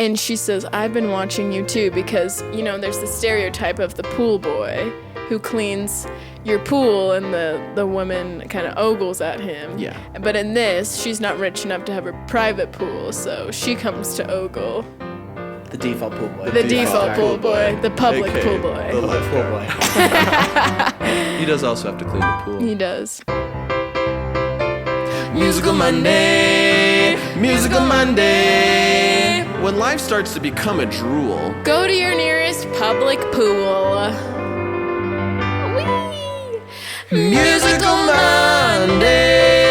And she says, I've been watching you too, because, you know, there's the stereotype of the pool boy who cleans your pool and the woman kind of ogles at him. Yeah. But in this, she's not rich enough to have her private pool, so she comes to ogle. The default pool boy. The default pool boy. The public AKA pool boy. The pool boy. He does also have to clean the pool. He does. Musical Monday, Musical Monday. When life starts to become a drool, Go to your nearest public pool. Whee! Musical Monday.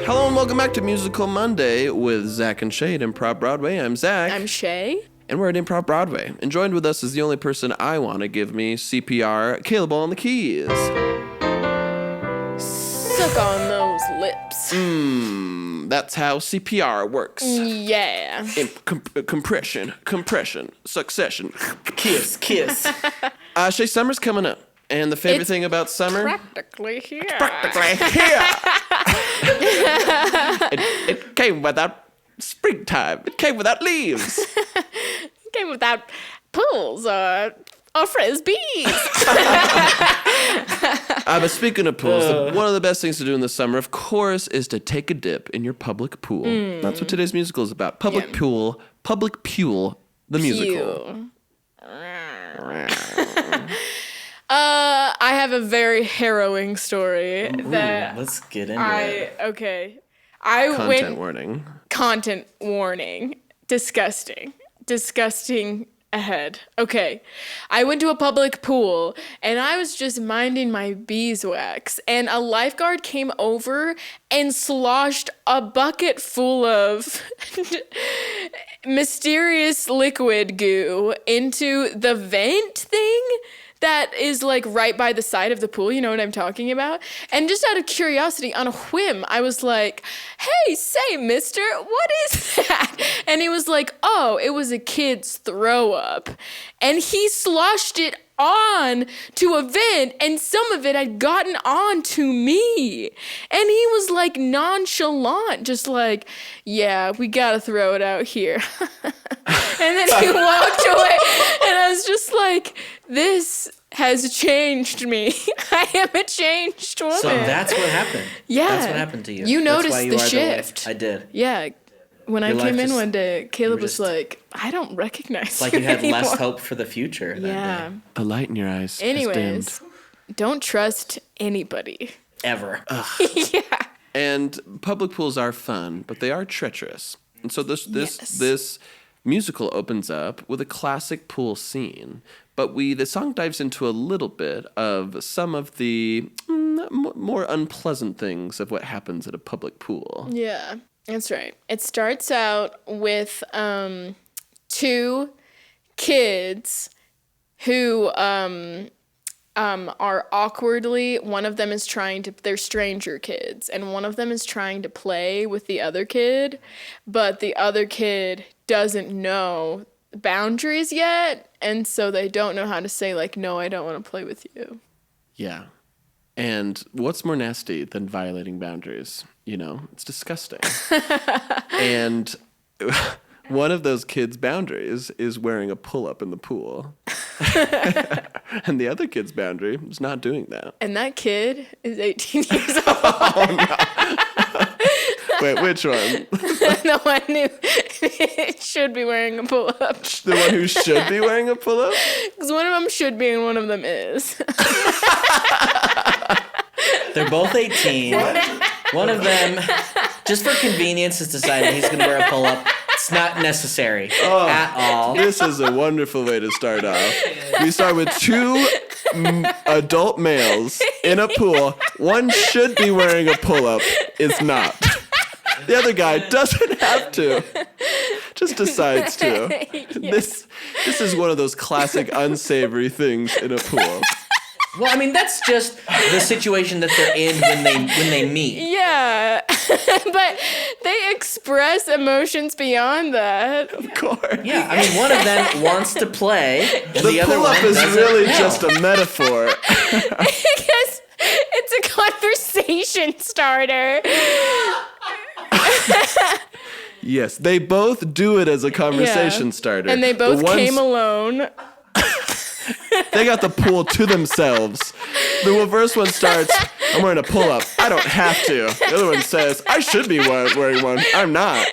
Hello and welcome back to Musical Monday with Zach and Shae at Improv Broadway. I'm Zach. I'm Shae. And we're at Improv Broadway. And joined with us is the only person I want to give me CPR, Caleb on the keys. Suck on those lips. That's how CPR works. Yeah. Compression, succession. Kiss. Shae, summer's coming up. And the favorite thing about summer? Practically here. It came without springtime. It came without leaves. It came without pools or frisbees. But speaking of pools, one of the best things to do in the summer, of course, is to take a dip in your public pool. That's what today's musical is about. Public pool, the musical. I have a very harrowing story that Let's get into it. Okay. Content warning. Disgusting ahead. Okay. I went to a public pool and I was just minding my beeswax and a lifeguard came over and sloshed a bucket full of mysterious liquid goo into the vent thing that is like right by the side of the pool. You know what I'm talking about? And just out of curiosity, on a whim, I was like, hey, say, mister, what is that? And he was like, oh, it was a kid's throw up. And he sloshed it on to a vent and some of it had gotten on to me. And he was like nonchalant, just like, yeah, we gotta throw it out here. And then he walked away and I was just like, this has changed me. I am a changed woman. So that's what happened. Yeah. That's what happened to you. You That's noticed why you the are shift. I did. Yeah. When Your I came life in just- one day, Caleb was just- like, I don't recognize It's like you you had anymore. less hope for the future. That Yeah. day. The light in your eyes Anyways, has don't trust anybody. Ever. Yeah. And public pools are fun, but they are treacherous. And so this musical opens up with a classic pool scene. But the song dives into a little bit of some of the more unpleasant things of what happens at a public pool. Yeah, that's right. It starts out with two kids who are awkwardly, one of them is they're stranger kids, and one of them is trying to play with the other kid, but the other kid doesn't know boundaries yet, and so they don't know how to say, like, no, I don't want to play with you. Yeah. And what's more nasty than violating boundaries? You know, it's disgusting. And one of those kids' boundaries is wearing a pull-up in the pool. And the other kid's boundary is not doing that. And that kid is 18 years old. Oh, no. Wait, which one? The one who should be wearing a pull-up. The one who should be wearing a pull-up? Because one of them should be and one of them is. They're both 18. One of them, just for convenience, has decided he's going to wear a pull-up. It's not necessary at all. This is a wonderful way to start off. We start with two adult males in a pool. One should be wearing a pull-up, is not. The other guy doesn't have to, just decides to. This is one of those classic unsavory things in a pool. Well, I mean, that's just the situation that they're in when they meet. Yeah. But they express emotions beyond that. Of course. Yeah, I mean, one of them wants to play, and the other pull-up one is doesn't really know. just a metaphor. Because it's a conversation starter. Yes, they both do it as a conversation starter. And they both came alone. They got the pool to themselves. The first one starts, I'm wearing a pull-up. I don't have to. The other one says, I should be wearing one. I'm not.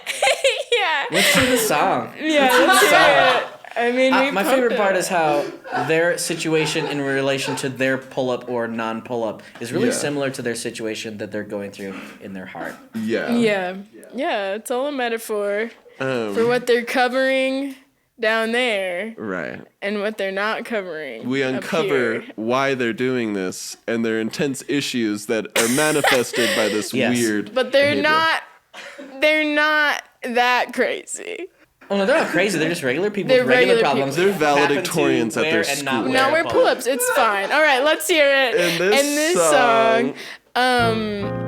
Yeah. Let's do the song. Yeah, let's hear it. I mean, my favorite part is how their situation in relation to their pull-up or non-pull-up is really similar to their situation that they're going through in their heart. Yeah, it's all a metaphor for what they're covering down there. Right. And what they're not covering. We uncover why they're doing this and their intense issues that are manifested by this weird But they're behavior. not that crazy. Oh no, they're not crazy. They're just regular people They're with regular regular problems. They're who happen to valedictorians at their wear and school. not Now we're pull-ups. It's fine. All right, let's hear it. In this song,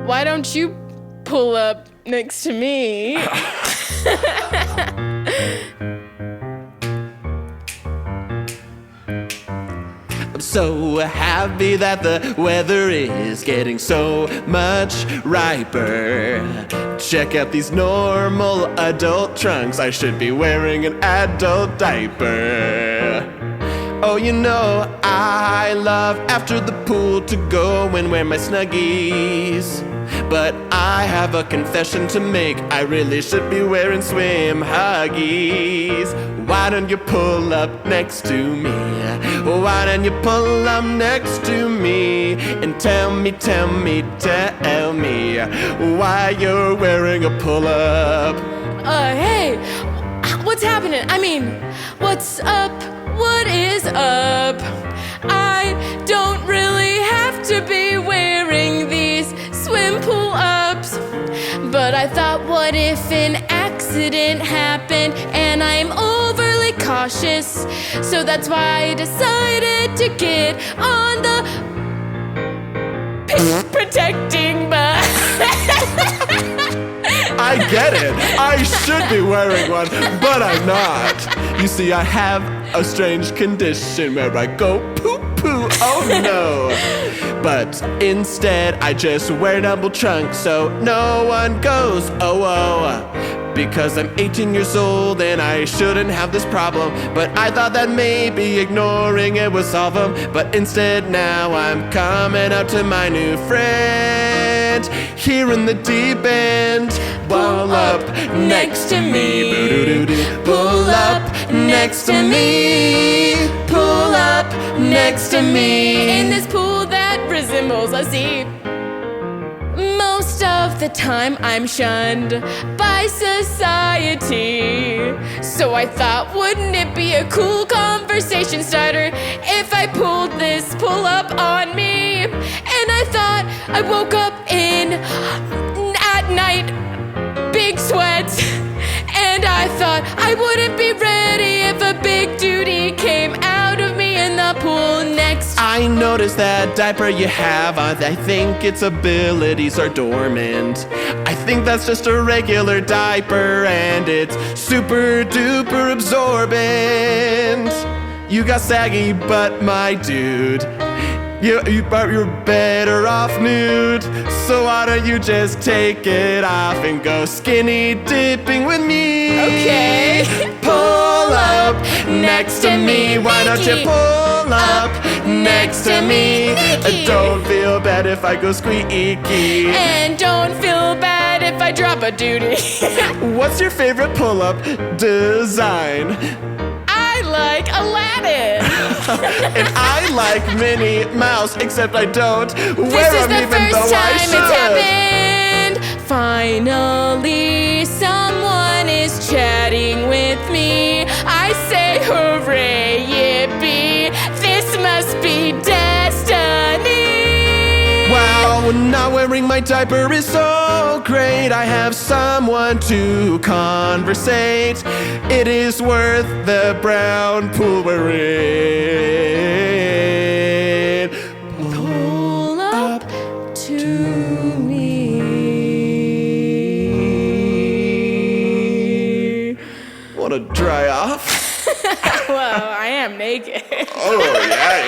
why don't you pull up next to me? I'm so happy that the weather is getting so much riper. Check out these normal adult trunks. I should be wearing an adult diaper. Oh, you know, I love after the pool to go and wear my Snuggies. But I have a confession to make. I really should be wearing swim Huggies. Why don't you pull up next to me? Why don't you pull up next to me? And tell me why you're wearing a pull-up. Hey, what's happening? I mean, what's up? What is up? I don't really have to be wearing these swim pull-ups. But I thought, what if an accident happened and I'm overly cautious? So that's why I decided to get on the protecting bus. I get it. I should be wearing one, but I'm not. You see, I have a strange condition where I go poo-poo, oh no. But instead, I just wear double trunks so no one goes, oh. Because I'm 18 years old and I shouldn't have this problem. But I thought that maybe ignoring it would solve them. But instead now I'm coming out to my new friend here in the deep end. Pull up next to me. Pull up next to me. Pull up next to me. In this pool that resembles a sea. Most of the time I'm shunned by society. So I thought, wouldn't it be a cool conversation starter if I pulled this pull-up on me? And I thought, I woke up at night, big sweats. And I thought I wouldn't be ready if a big duty came out of me in the pool next. I noticed that diaper you have on. I think its abilities are dormant. I think that's just a regular diaper and it's super duper absorbent. You got saggy butt, my dude. You're better off nude. So why don't you just take it off and go skinny dipping with me? Okay. Pull up next to me. Why don't you pull up next to me? Don't feel bad if I go squeaky. And don't feel bad if I drop a duty. What's your favorite pull-up design? I like Aladdin. And I like Minnie Mouse, except I don't This wear is them the even first though I time should. it's happened. Finally, someone is chatting with me. I say hooray, yippee. This must be destiny. Wow, not wearing my diaper is so great. I have someone to conversate. It is worth the brown pool we're in. Pull up to me. Want to dry off? Well, I am naked. Oh, yeah.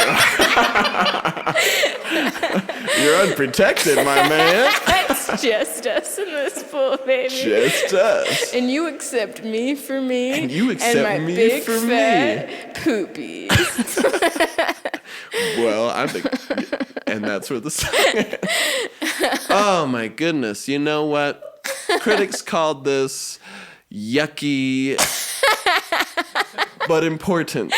You're unprotected, my man. That's It's just us in this pool, baby. Just us. And you accept me for me. And you accept my me big for me. fat poopies. Well, I think, and that's where the song ends. Oh my goodness! You know what? Critics called this yucky, but important.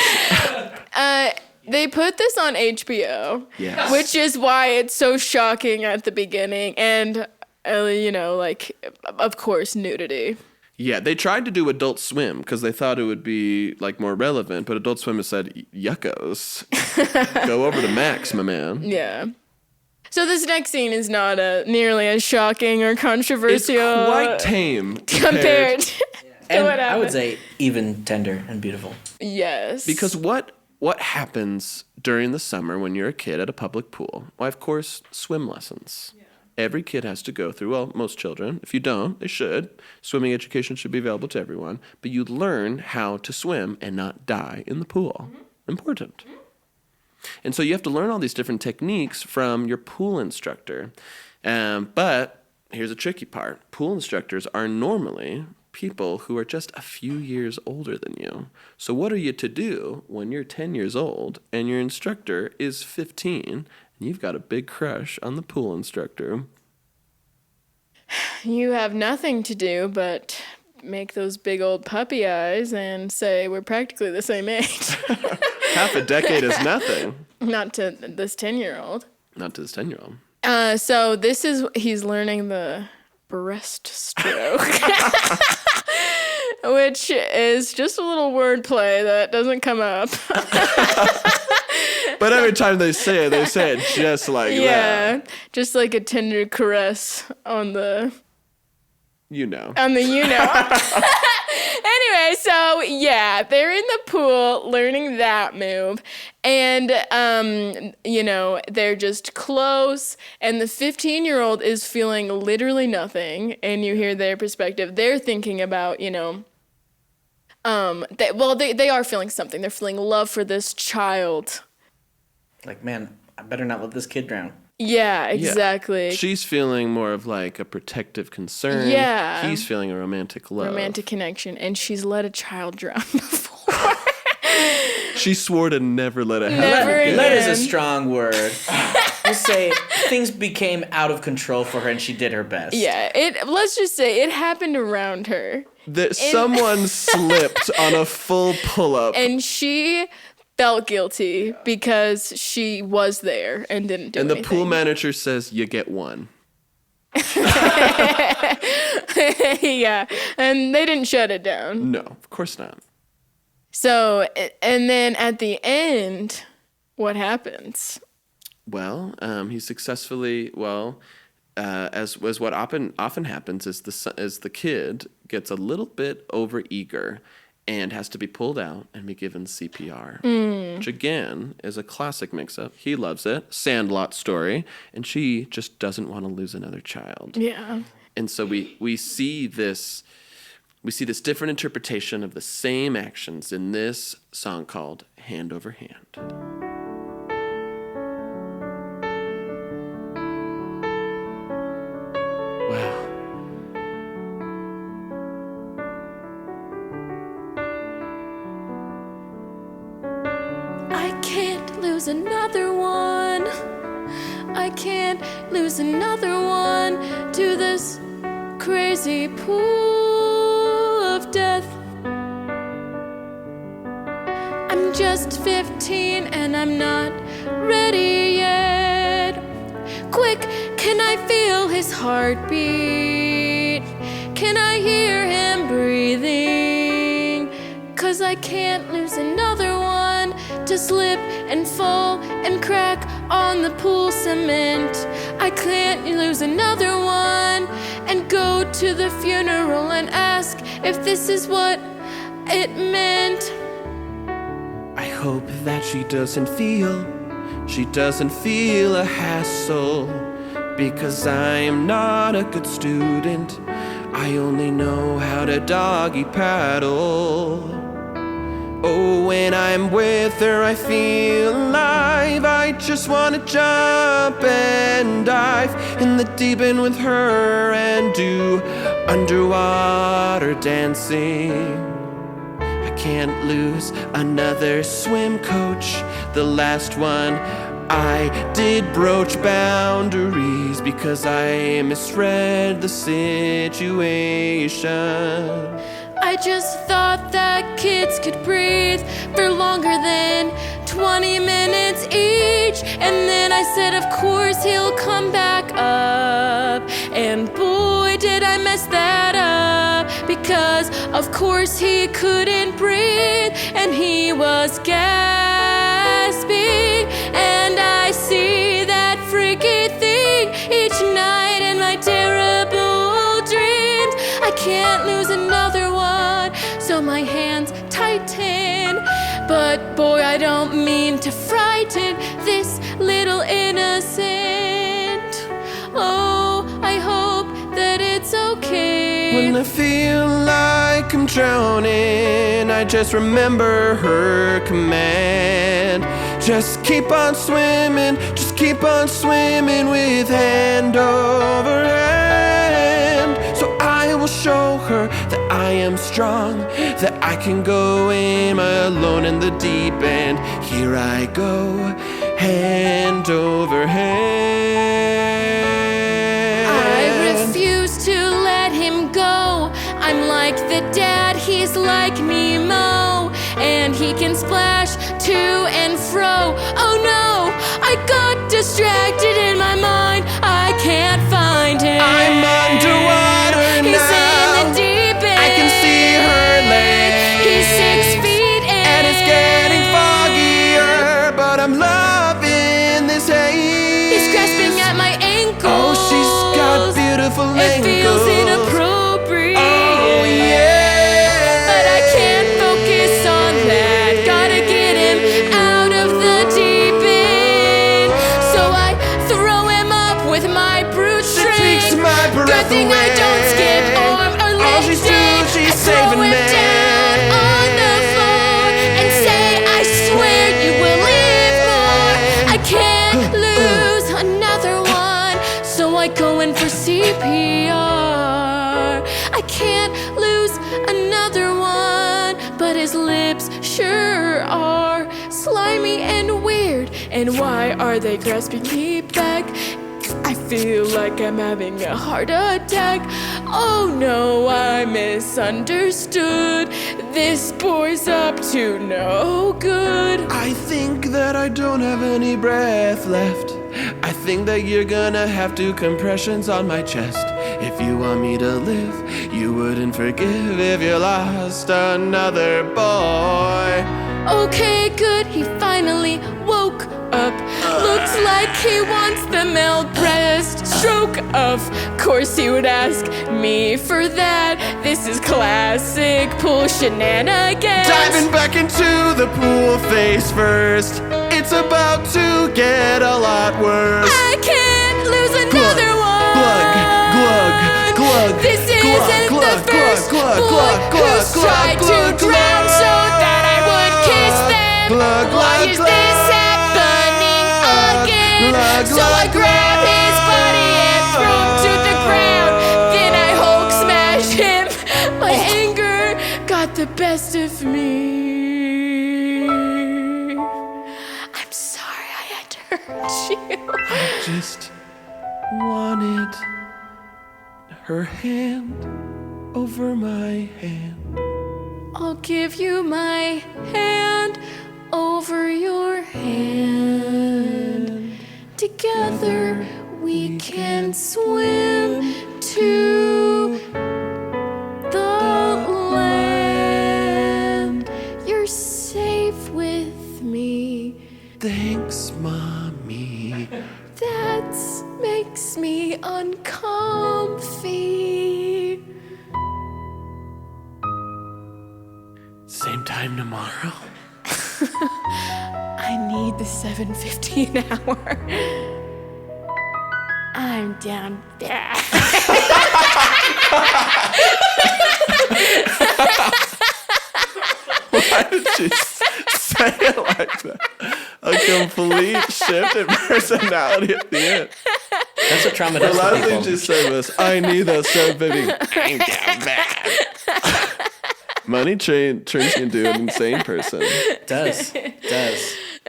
They put this on HBO, Yes. which is why it's so shocking at the beginning, and of course, nudity. Yeah, they tried to do Adult Swim because they thought it would be like more relevant, but Adult Swim has said, yuckos. Go over to Max, my man. Yeah. So this next scene is not nearly as shocking or It's controversial. quite tame compared to And what I would happened. say even tender and beautiful. Yes. Because what happens during the summer when you're a kid at a public pool? Why, of course, swim lessons. Yeah. Every kid has to go through, well, most children. If you don't, they should. Swimming education should be available to everyone. But you learn how to swim and not die in the pool. Mm-hmm. Important. Mm-hmm. And so you have to learn all these different techniques from your pool instructor. But here's a tricky part. Pool instructors are normally people who are just a few years older than you. So what are you to do when you're 10 years old and your instructor is 15 and you've got a big crush on the pool instructor? You have nothing to do but make those big old puppy eyes and say we're practically the same age. Half a decade is nothing. Not to this 10-year-old. Not to this 10-year-old. So he's learning the breaststroke, which is just a little wordplay that doesn't come up. But every time they say it just like that. Yeah, just like a tender caress on the. You know. Anyway, so yeah, they're in the pool learning that move, and they're just close, and the 15-year-old is feeling literally nothing, and you hear their perspective. They're thinking about, they are feeling something. They're feeling love for this child. Like, man, I better not let this kid drown. Yeah, exactly. Yeah. She's feeling more of like a protective concern. Yeah. He's feeling a romantic love. Romantic connection, and she's let a child drown before. She swore to never let it happen. Never again. Let is a strong word. We'll say things became out of control for her and she did her best. Yeah, let's just say it happened around her. That someone slipped on a full pull-up. And she felt guilty because she was there and didn't do anything. And the pool manager says, you get one. Yeah, and they didn't shut it down. No, of course not. So, and then at the end, what happens? Well, he successfully, as what often happens is the kid gets a little bit overeager and has to be pulled out and be given CPR, which again is a classic mix-up. He loves it, Sandlot story, and she just doesn't want to lose another child. Yeah. And so we see this different interpretation of the same actions in this song called Hand Over Hand. Wow. I can't lose another one. I can't lose another one to this crazy pool of death. I'm just 15 and I'm not ready yet. Quick, can I feel his heartbeat? Can I hear him breathing? 'Cause I can't lose another one to slip and fall and crack on the pool cement. I can't lose another one and go to the funeral and ask if this is what it meant. I hope that she doesn't feel a hassle, because I am not a good student. I only know how to doggy paddle. Oh, when I'm with her, I feel alive. I just wanna jump and dive in the deep end with her and do underwater dancing. I can't lose another swim coach. The last one I did broach boundaries because I misread the situation. I just thought that kids could breathe for longer than 20 minutes each. And then I said, of course he'll come back up. And boy, did I mess that up. Because of course he couldn't breathe and he was gasping. And I see that freaky thing each night in my terrible dreams. I can't lose another one, so my hands tighten. But boy, I don't mean to frighten this little innocent. Oh, I hope that it's okay. When I feel like I'm drowning, I just remember her command. Just keep on swimming with hand over hand. So I will show her that I am strong, that I can go in alone in the deep end. Here I go, hand over hand. I refuse to let him go. I'm like the dad, he's like Nemo, and he can splash to and fro. Oh no, I got distracted in my mind. I can't find him. I'm underwater He's now. in the deep end. I can see her legs. He's 6 feet in. And it's getting foggier, but I'm loving this haze. He's grasping at my ankles. Oh, she's got beautiful It feels ankles. inappropriate. Oh, yeah. But I can't focus on that. Gotta get him out of the deep end. So I throw him up with my brute She takes strength. my breath Good thing I don't skip away. arm or leg. All she's doing, she's I throw saving him me. down on the floor and say, I swear you will live more. I can't lose another one, so I go in for CPR. I can't lose another one, but his lips sure are slimy and weird. And why are they grasping me back? I feel like I'm having a heart attack. Oh no, I misunderstood. This boy's up to no good. I think that I don't have any breath left. I think that you're gonna have to compressions on my chest. If you want me to live, you wouldn't forgive if you lost another boy. Okay, good, he finally woke up. Looks like he wants the male breast stroke. Of course he would ask me for that. This is classic pool shenanigans. Diving back into the pool face first. It's about to get a lot worse. I can't lose another one. Glug, glug, glug. This glug, isn't glug, the glug, first glug, boy glug, who's glug, tried to glug, drown glug. so that I would kiss them. Glug, Why glug, is glug. this happening again? Glug, So I glug, grab his body and throw him to the ground. Then I Hulk smash him. My anger got the best of me. I'm sorry I had to hurt you. Just wanted her hand over my hand. I'll give you my hand over your hand. Together we can swim to the land. You're safe with me. Thanks, mommy. That makes me uncomfy. Same time tomorrow. I need the 7:15 hour. I'm down there. Why did she complete shift in personality at the end. That's what trauma The does to last thing people. she said was, I need that so baby. Ain't that bad. Money turns you into an insane person. It does.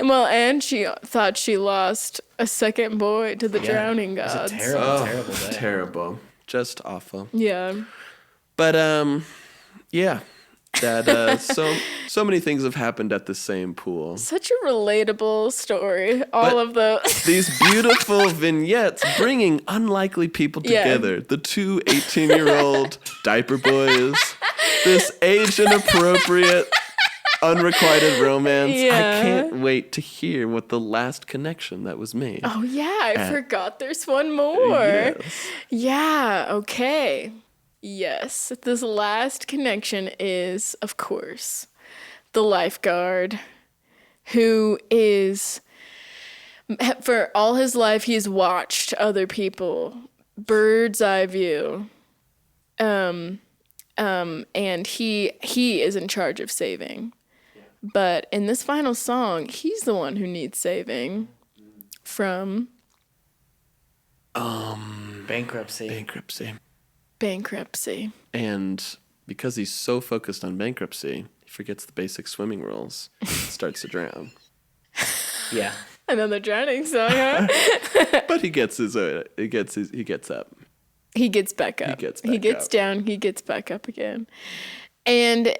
Well, and she thought she lost a second boy to the drowning It gods. was a terrible day. Terrible. Just awful. Yeah. But yeah. That so many things have happened at the same pool. Such a relatable story. All of those. These beautiful vignettes bringing unlikely people Yeah. together. The two 18-year-old diaper boys. This age inappropriate, unrequited romance. Yeah. I can't wait to hear what the last connection that was made. Oh, yeah. I forgot there's one more. Yes. Yeah. Okay. Yes. This last connection is, of course, the lifeguard who is, for all his life, he's watched other people, bird's eye view. And he is in charge of saving. But in this final song, he's the one who needs saving from bankruptcy. And because he's so focused on bankruptcy, he forgets the basic swimming rules. Starts to drown. Yeah. Another drowning song, huh? But he gets up. He gets back up. He gets He back gets up. down. He gets back up again. And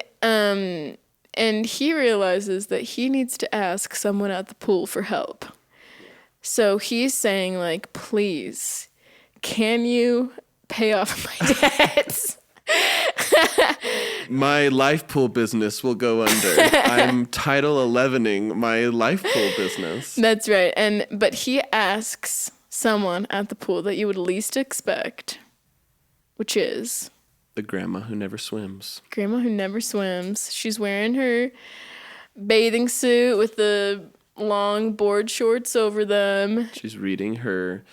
he realizes that he needs to ask someone at the pool for help. So he's saying, like, please, can you pay off my debts? My life pool business will go under. I'm Title 11ing my life pool business. That's right. But he asks someone at the pool that you would least expect, which is The grandma who never swims. Grandma who never swims. She's wearing her bathing suit with the long board shorts over them. She's reading her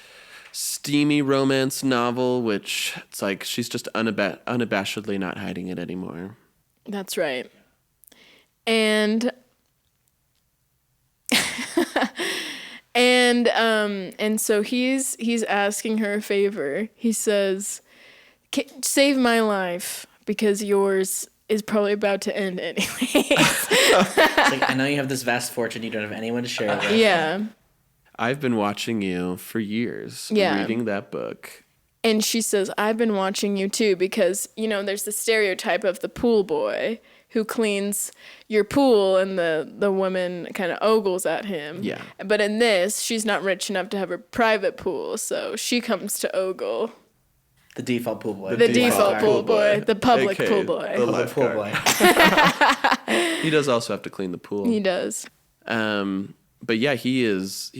steamy romance novel, which it's like she's just unabashedly not hiding it anymore. That's right. And and so he's asking her a favor. He says, save my life because yours is probably about to end anyway. It's like, I know you have this vast fortune. You don't have anyone to share it with. Yeah. I've been watching you for years, Yeah. reading that book. And she says, I've been watching you too because, there's the stereotype of the pool boy who cleans your pool and the woman kind of ogles at him. Yeah. But in this, she's not rich enough to have a private pool, so she comes to ogle. The default pool boy. The default pool boy. The public AKA pool boy. the Public pool lifeguard. boy. He does also have to clean the pool. He does. But yeah, he is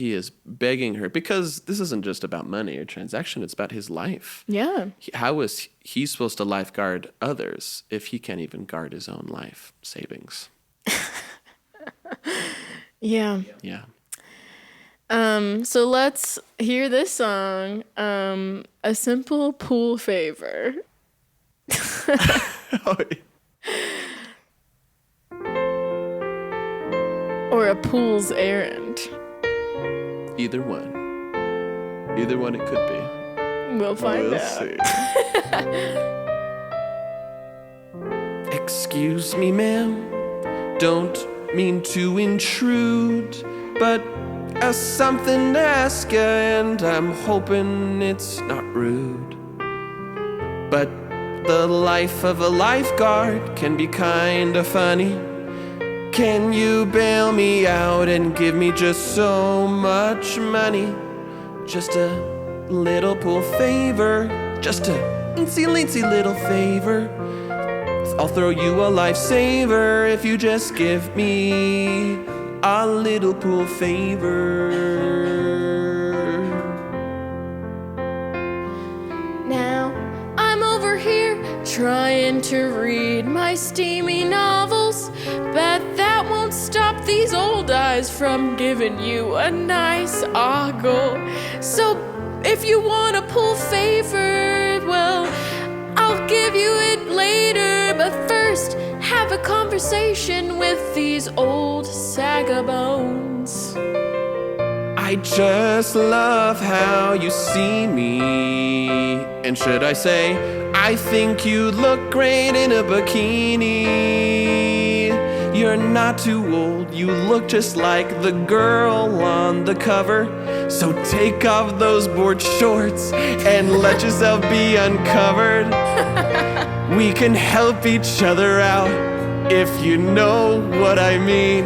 begging her because this isn't just about money or transaction. It's about his life. Yeah. How is he supposed to lifeguard others if he can't even guard his own life savings? Yeah. Yeah. So let's hear this song, A Simple Pool Favor. Or A Pool's Errand. Either one. Either one it could be. We'll find We'll out. see. Excuse me, ma'am. Don't mean to intrude, but something to ask ya, and I'm hoping it's not rude. But the life of a lifeguard can be kinda funny. Can you bail me out and give me just so much money? Just a little pool favor, just a eensy-leensy little favor. I'll throw you a lifesaver if you just give me a little pool favor. Now I'm over here trying to read my steamy novels, but that won't stop these old eyes from giving you a nice ogle. So if you want a pool favor, well, I'll give you it later, but first have a conversation with these old sagabones. I just love how you see me. And should I say, I think you look great in a bikini. You're not too old, you look just like the girl on the cover. So take off those board shorts and let yourself be uncovered. We can help each other out, if you know what I mean.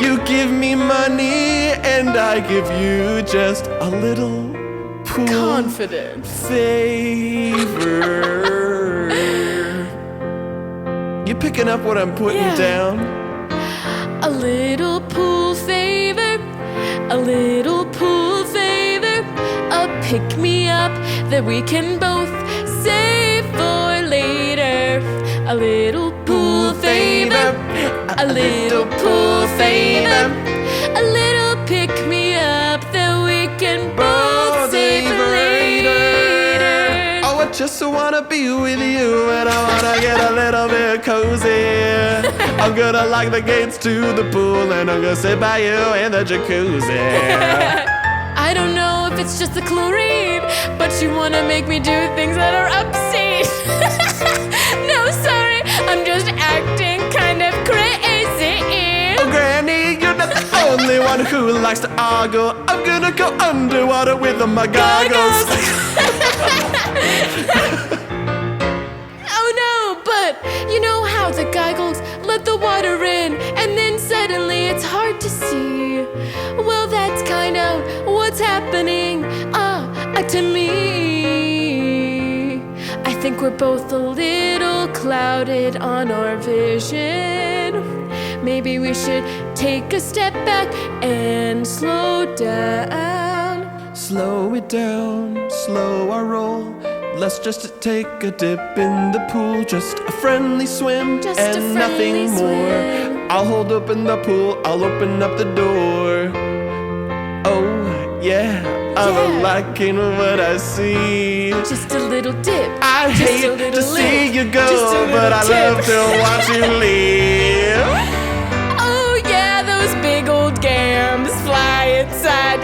You give me money and I give you just a little pool Confidence. favor. You picking up what I'm putting Yeah. down? A little pool favor, a little pool favor, a pick me up that we can both save for later. A little pool favor, a little pool favor, a little pick me up that we can both save for later. Oh, I just wanna be with you and I wanna get a little bit cozy. I'm gonna lock the gates to the pool and I'm gonna sit by you in the jacuzzi. I don't know if it's just the chlorine, but you wanna make me do things that are obscene. No, sorry, I'm just acting kind of crazy. Oh, Granny, you're not the only one who likes to argue. I'm gonna go underwater with my goggles. Oh no, but you know how the goggles let the water in and then suddenly it's hard to see. Well, that's kind of what's happening to me. I think we're both a little clouded on our vision. Maybe we should take a step back and slow down. Slow it down, slow our roll. Let's just take a dip in the pool, just a friendly swim Just a and friendly nothing more. swim. I'll hold open the pool, I'll open up the door. Oh, yeah, I'm Yeah. liking what I see. Just a little dip. I just a hate little to see lift, you just a go, little but I tip. love to watch you leave. Oh yeah, those big old gams fly inside.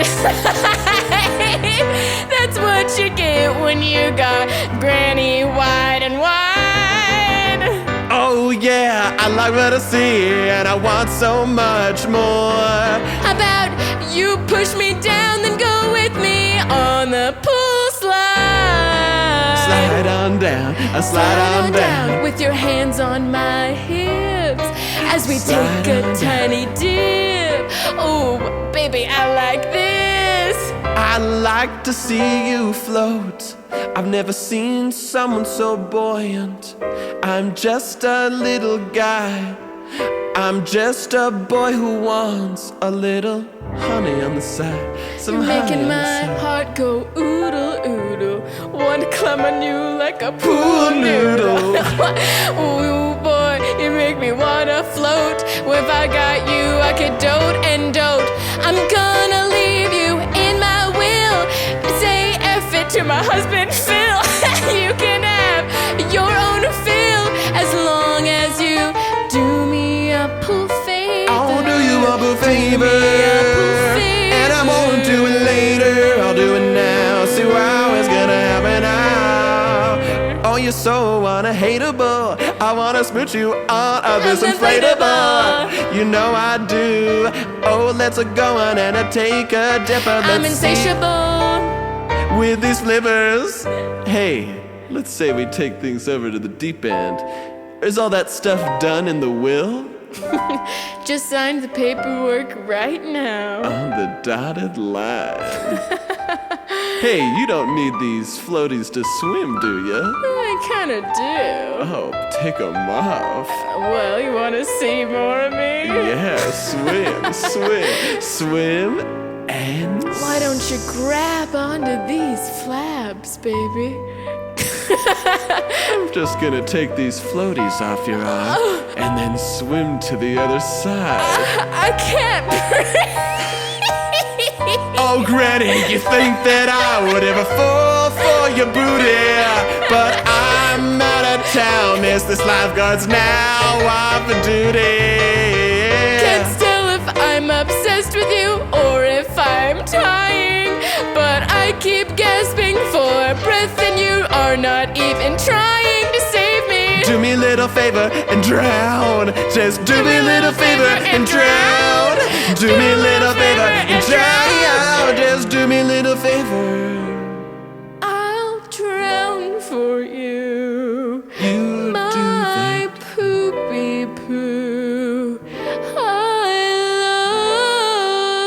That's what you get when you got Granny wide and wide. Oh yeah, I like what I see, and I want so much more. How about you push me down, then go with me on the pool slide. Slide on down, slide on down. with your hands on my hips as we Slide take a on tiny dip. Oh, baby, I like this. I like to see you float. I've never seen someone so buoyant. I'm just a little guy. I'm just a boy who wants a little honey on the side. Some You're honey making on the my side. heart go oodle oodle. Want to climb on you like a pool Pool noodle. noodle. Ooh boy, you make me wanna float. If I got you, I could dote and dote. I'm gonna leave you in my will. Say F it to my husband Phil. You can have your own fill as long as you do me a pool favor. I'll do you a pool Do me favor, a pool favor. and I won't do it later. I'll do it now. See how it's gonna happen now. Oh, you're so unhateable. I wanna smooch you on this inflatable. You know I do. Oh, let's go on and take a dip. I'm Let's see insatiable. with these flippers. Hey, let's say we take things over to the deep end. Is all that stuff done in the will? Just signed the paperwork right now. On the dotted line. Hey, you don't need these floaties to swim, do ya? I kinda do. Oh, take 'em off. Well, you wanna see more of me? Yeah, swim, swim, swim, and Why don't you grab onto these flabs, baby? I'm just gonna take these floaties off your arm and then swim to the other side. I can't breathe. Oh, Granny, you think that I would ever fall for your booty? But I'm out of town, miss. This lifeguard's now off duty. Can't tell if I'm a obsessed with you or if I'm dying. But I keep gasping for breath and you are not even trying to save me. Do me a little favor and drown. Just do me a little favor and drown. Do me a little favor and drown. Just do me a little favor. I'll drown for you. You My poopy poo. I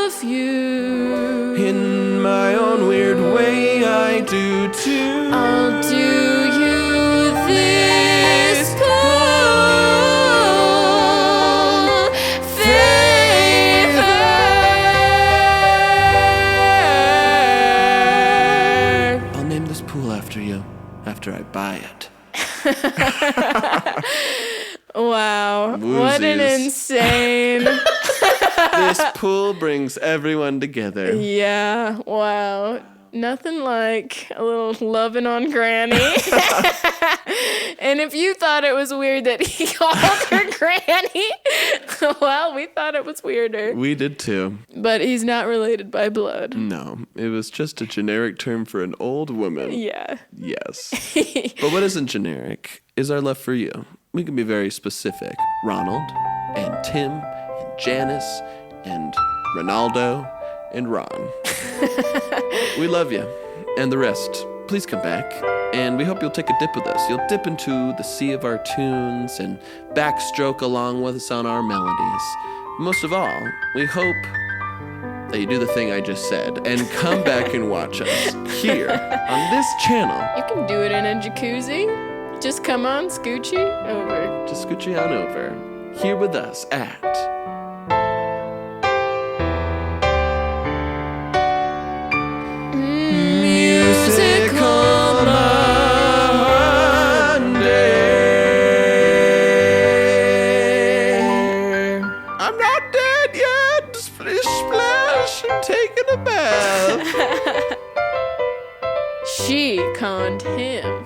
love you. In my own weird way, I do too. I'll do you this poor favor. I'll name this pool after you, after I buy it. Wow. What an Woozies. insane. This pool brings everyone together. Yeah, wow. Nothing like a little loving on Granny. And if you thought it was weird that he called her Granny, well, we thought it was weirder. We did too. But he's not related by blood. No, it was just a generic term for an old woman. Yeah. Yes. But what isn't generic is our love for you. We can be very specific. Ronald and Tim and Janice and Ronaldo and Ron. We love you. And the rest, please come back. And we hope you'll take a dip with us. You'll dip into the sea of our tunes and backstroke along with us on our melodies. Most of all, we hope that you do the thing I just said and come back and watch us here on this channel. You can do it in a jacuzzi. Just come on, Scoochie, over. Just scooch you on over. Here with us at Musical Monday. I'm not dead yet. Splish splash, I'm taking a bath. She conned him.